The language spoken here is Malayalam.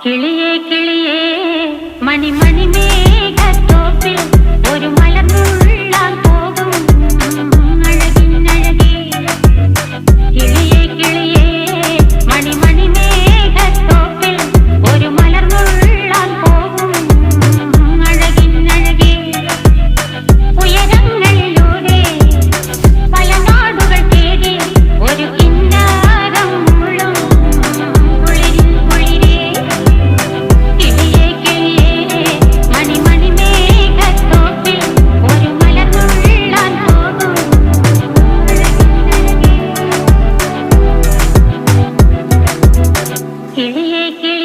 കിളിയേ കിളിയേ മണിമണി മേഘത്തോപ്പിൽ ഒരു മലർന്നുള്ളാൻ പോകും അഴകിനഴകേ. കിളിയേ കിളിയേ മണിമണി മേഘത്തോപ്പിൽ ഒരു മലർന്നുള്ളാൻ പോകും അഴകിനഴകേ. ഉയരങ്ങളിലൂടെ പല നാടുകൾ തേടി ഒരു കിന്നാരം മുഴും കുളിരിൻ കുളിരേ. കിളിയേ കിളിയേ മണിമണി മേഘത്തോപ്പിൽ ഒരു മലർന്നുള്ളാൻ പോകും അഴകിനഴകേ. കിളിയേ കിളിയേ